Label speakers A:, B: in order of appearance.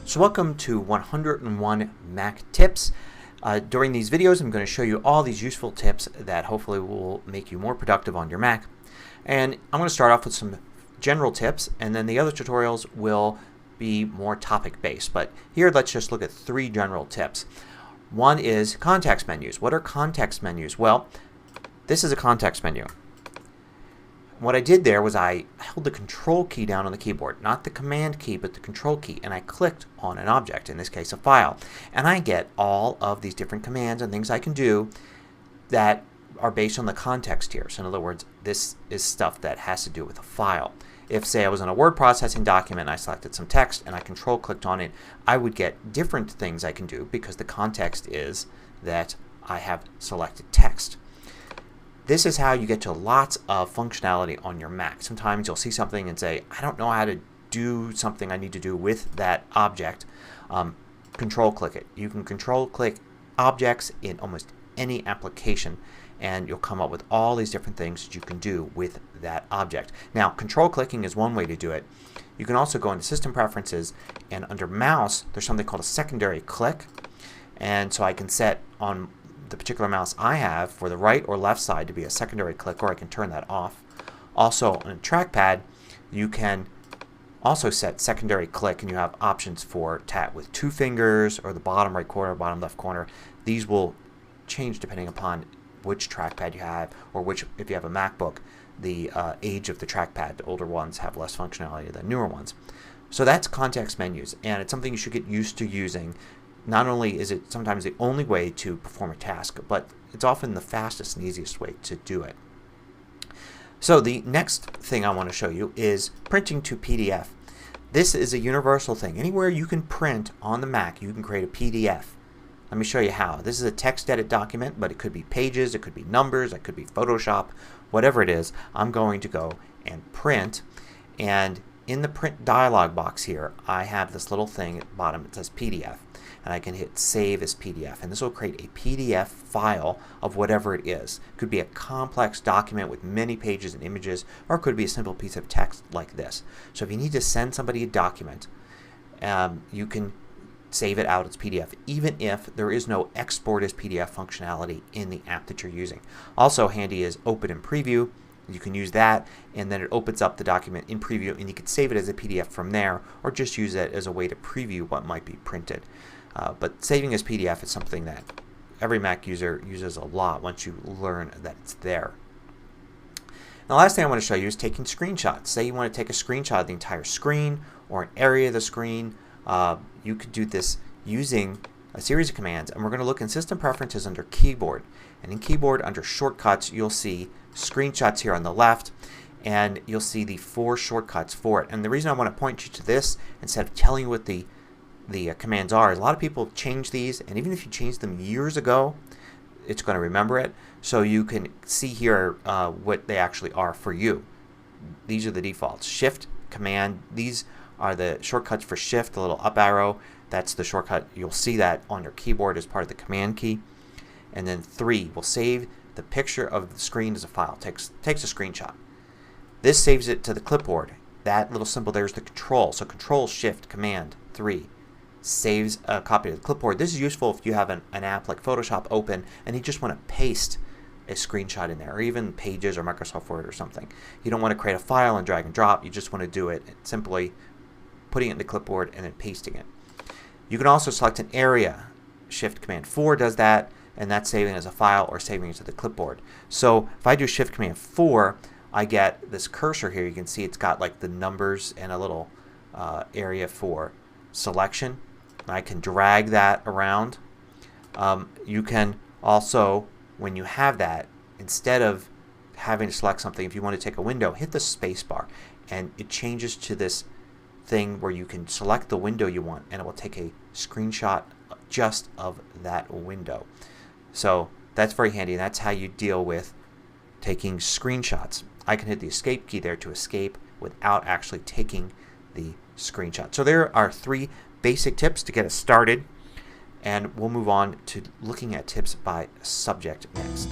A: So welcome to 101 Mac Tips. During these videos I'm going to show you all these useful tips that hopefully will make you more productive on your Mac. And I'm going to start off with some general tips, and then the other tutorials will be more topic based. But here let's just look at three general tips. One is context menus. What are context menus? Well, this is a context menu. What I did there was I held the control key down on the keyboard. Not the command key, but the control key. And I clicked on an object, in this case a file. And I get all of these different commands and things I can do that are based on the context here. So in other words, this is stuff that has to do with a file. If, say, I was in a word processing document and I selected some text and I control clicked on it, I would get different things I can do because the context is that I have selected text. This is how you get to lots of functionality on your Mac. Sometimes you'll see something and say, I don't know how to do something I need to do with that object. Control click it. You can control click objects in almost any application and you'll come up with all these different things that you can do with that object. Now, control clicking is one way to do it. You can also go into System Preferences, and under Mouse there's something called a secondary click. And so I can set on the particular mouse I have for the right or left side to be a secondary click, or I can turn that off. Also on a trackpad you can also set secondary click, and you have options for tap with two fingers or the bottom right corner, bottom left corner. These will change depending upon which trackpad you have, or which, if you have a MacBook, the age of the trackpad. The older ones have less functionality than newer ones. So that's context menus, and it's something you should get used to using. Not only is it sometimes the only way to perform a task, but it's often the fastest and easiest way to do it. So the next thing I want to show you is printing to PDF. This is a universal thing. Anywhere you can print on the Mac you can create a PDF. Let me show you how. This is a text edit document, but it could be pages, it could be numbers, it could be Photoshop, whatever it is. I'm going to go and print, and in the print dialog box here I have this little thing at the bottom that says PDF. And I can hit Save as PDF, and this will create a PDF file of whatever it is. It could be a complex document with many pages and images, or it could be a simple piece of text like this. So if you need to send somebody a document, you can save it out as PDF, even if there is no export as PDF functionality in the app that you're using. Also handy is Open in Preview. You can use that, and then it opens up the document in preview, and you can save it as a PDF from there, or just use it as a way to preview what might be printed. But saving as PDF is something that every Mac user uses a lot once you learn that it's there. Now, the last thing I want to show you is taking screenshots. Say you want to take a screenshot of the entire screen or an area of the screen. You could do this using a series of commands, and we're going to look in System Preferences under Keyboard. And in Keyboard under Shortcuts you'll see Screenshots here on the left, and you'll see the 4 shortcuts for it. And the reason I want to point you to this instead of telling you what the commands are is a lot of people change these, and even if you changed them years ago it's going to remember it. So you can see here what they actually are for you. These are the defaults. Shift, Command, these are the shortcuts for Shift, the little up arrow. That's the shortcut. You'll see that on your keyboard as part of the Command key. And then 3 will save the picture of the screen as a file. Takes a screenshot. This saves it to the clipboard. That little symbol there is the Control. So Control Shift Command 3 saves a copy of the clipboard. This is useful if you have an app like Photoshop open and you just want to paste a screenshot in there, or even Pages or Microsoft Word or something. You don't want to create a file and drag and drop. You just want to do it simply putting it in the clipboard and then pasting it. You can also select an area. Shift Command 4 does that, and that's saving as a file or saving it to the clipboard. So if I do Shift Command 4 I get this cursor here. You can see it's got like the numbers and a little area for selection. I can drag that around. You can also, when you have that, instead of having to select something, if you want to take a window, hit the space bar and it changes to this thing where you can select the window you want and it will take a screenshot just of that window. So that's very handy, and that's how you deal with taking screenshots. I can hit the escape key there to escape without actually taking the screenshot. So there are 3 basic tips to get us started, and we'll move on to looking at tips by subject next.